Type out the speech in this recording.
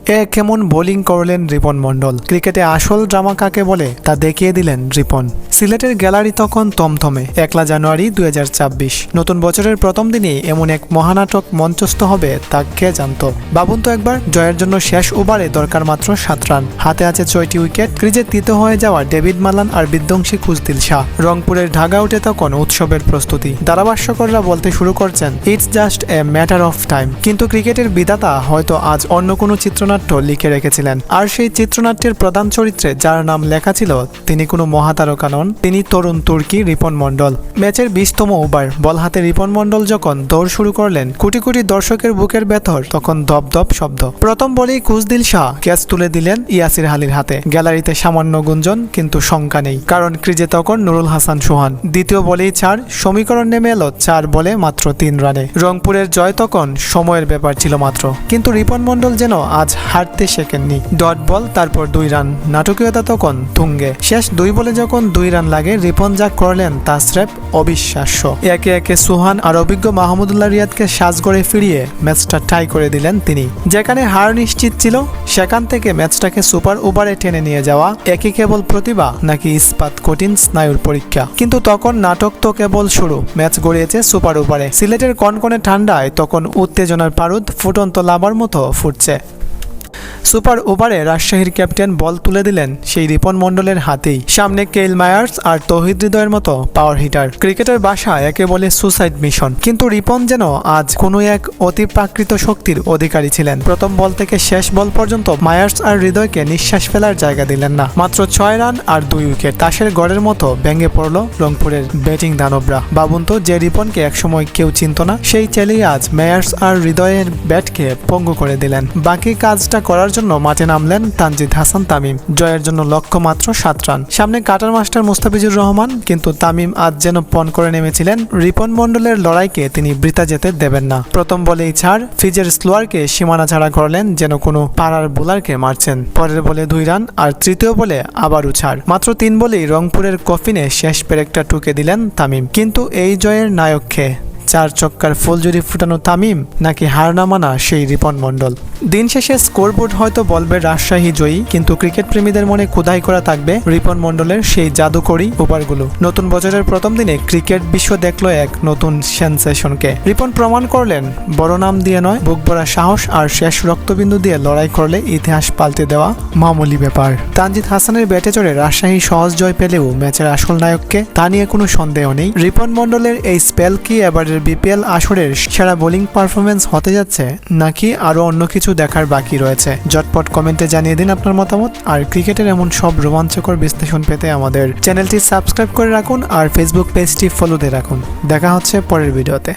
কেমন বোলিং করলেন রিপন মণ্ডল। ক্রিকেটে আসল ড্রামা কাকে বলে তা দেখিয়ে দিলেন রিপন। সিলেটের গ্যালারি তখন থমথমে। 1 জানুয়ারি 2024 নতুন বছরের প্রথম দিনেই এমন এক মহানাটক মঞ্চস্থ হবে তা কে জানত। ভাবুন তো একবার, জয়ের জন্য শেষ ওভারে দরকার মাত্র 7 রান, হাতে আছে 6টি উইকেট, ক্রিজে তিত হয়ে যাওয়া ডেভিড মালান আর বিধ্বংসী কুজদিল শাহ। রংপুরের ঢাগাউটে তখন উৎসবের প্রস্তুতি। ধারাভাষ্যকররা বলতে শুরু করছেন it's just a matter of time. কিন্তু ক্রিকেটের বিধাতা হয়তো আজ অন্য কোনো চিত্রনাট্য লিখে রেখেছিলেন। আর সেই চিত্রনাট্যের প্রধান চরিত্রে যার নাম লেখা ছিল, তিনি কোনো মহাতারকা নন, তিনি তরুণ তুর্কি রিপন মণ্ডল। ম্যাচের 20তম ওভার, বল হাতে রিপন মণ্ডল যখন দৌড় শুরু করলেন, কোটি কোটি দর্শকের বুকের ভেতর তখন দপদপ শব্দ। প্রথম বলেই কুজদিল শাহ ক্যাচ তুলে দিলেন ইয়াসির আলীর হাতে। গ্যালারিতে সামান্য গুঞ্জন, কিন্তু শঙ্কা নেই, কারণ ক্রিজে তখন নুরুল হাসান সোহান। দ্বিতীয় বলেই 4, সমীকরণ নেমে এলো 4 বলে মাত্র 3 রানে। রংপুরের জয় তখন সময়ের ব্যাপার ছিল মাত্র। কিন্তু রিপন মণ্ডল যেন আজ হারতে শেখেননি। ডট বল, তারপর 2 রান, নাটকীয়তা তখন তুঙ্গে। শেষ 2 বলে যখন 2 রান লাগে, রিপন যা করলেন তা স্রেফ অবিশ্বাস্য। একে একে সুহান আর অভিজ্ঞ মাহমুদুল্লাহ রিয়াদকে সাজগড়ে ফিরিয়ে ম্যাচটা টাই করে দিলেন তিনি। যেখানে হার নিশ্চিত ছিল, সেখান থেকে ম্যাচটাকে সুপার ওভারে টেনে নিয়ে যাওয়া একই কেবল প্রতিভা নাকি ইস্পাত কঠিন স্নায়ুর পরীক্ষা। কিন্তু তখন নাটক তো কেবল শুরু, ম্যাচ গড়িয়েছে সুপার ওভারে। সিলেটের কনকনে ঠান্ডায় তখন উত্তেজনার পারদ ফুটন্ত লাভার মতো ফুটছে। সুপার ওভারে রাজশাহীর ক্যাপ্টেন বল তুলে দিলেন সেই রিপন মণ্ডলের হাতেই। সামনে কেইল মায়ার্স আর তৌহিদ হৃদয়ের মতো পাওয়ার হিটার। ক্রিকেটের ভাষা একে বলে সুসাইড মিশন। কিন্তু রিপন যেন আজ কোনো এক অতিপ্রাকৃত শক্তির অধিকারী ছিলেন। প্রথম বল থেকে শেষ বল পর্যন্ত মায়ার্স আর হৃদয়কে নিঃশ্বাস ফেলার জায়গা দিলেন না। মাত্র 6 রান আর 2 উইকেট। তাসের গড়ের মতো ভেঙে পড়ল রংপুরের ব্যাটিং দানবরা। ভাবুন তো, যে রিপনকে একসময় কেউ চিনত না, সেই ছেলেই আজ মায়ার্স আর হৃদয়ের ব্যাটকে পঙ্গু করে দিলেন। বাকি কাজটা করার জন্য মাঠে নামলেন তানজিদ হাসান তামিম। জয়ের জন্য লক্ষ্য মাত্র 7 রান। সামনে কাটার মাস্টার মুস্তাফিজুর রহমান। কিন্তু তামিম আজ যেন পণ করে নেমেছিলেন, রিপন মণ্ডলের লড়াইকে তিনি বৃথা যেতে দেবেন না। প্রথম বলেই 4, ফিজের স্লোয়ারকে সীমানা ছাড়া করলেন যেন কোনো পাড়ার বোলারকে মারছেন। পরের বলে 2 রান আর তৃতীয় বলে আবারও 4। মাত্র 3 বলেই রংপুরের কফিনে শেষ পেরেকটা টুকে দিলেন তামিম। কিন্তু এই জয়ের নায়ক কে? 4 ছক্কার ফুলঝুরি ফুটানো তামিম, নাকি হার না মানা সেই রিপন মণ্ডল? দিন শেষে স্কোরবোর্ড হয়তো বলবে রাজশাহী জয়ী, কিন্তু ক্রিকেট প্রেমীদের মনে খোদাই করা থাকবে রিপন মণ্ডলের সেই জাদুকরী ওভারগুলো। নতুন বছরের প্রথম দিনে ক্রিকেট বিশ্ব দেখলো এক নতুন সেন্সেশনকে। রিপন প্রমাণ করলেন, বড় নাম দিয়ে নয়, বুক ভরা সাহস আর শেষ রক্তবিন্দু দিয়ে লড়াই করলে ইতিহাস পাল্টে দেওয়া মামুলি ব্যাপার। তানজিদ হাসানের ব্যাটে চড়ে রাজশাহী সহজ জয় পেলেও ম্যাচের আসল নায়ককে, তা নিয়ে কোনো সন্দেহ নেই। রিপন মণ্ডলের এই স্পেল কি এবারের বিপিএল আসরের সেরা বোলিং পারফরমেন্স হতে যাচ্ছে, নাকি আরো অন্য কিছু দেখার বাকি রয়েছে? ঝটপট কমেন্টে জানিয়ে দিন আপনার মতামত। আর ক্রিকেটের এমন সব রোমাঞ্চকর বিশ্লেষণ পেতে আমাদের চ্যানেলটি সাবস্ক্রাইব করে রাখুন আর ফেসবুক পেজটি ফলোতে রাখুন। দেখা হচ্ছে পরের ভিডিওতে।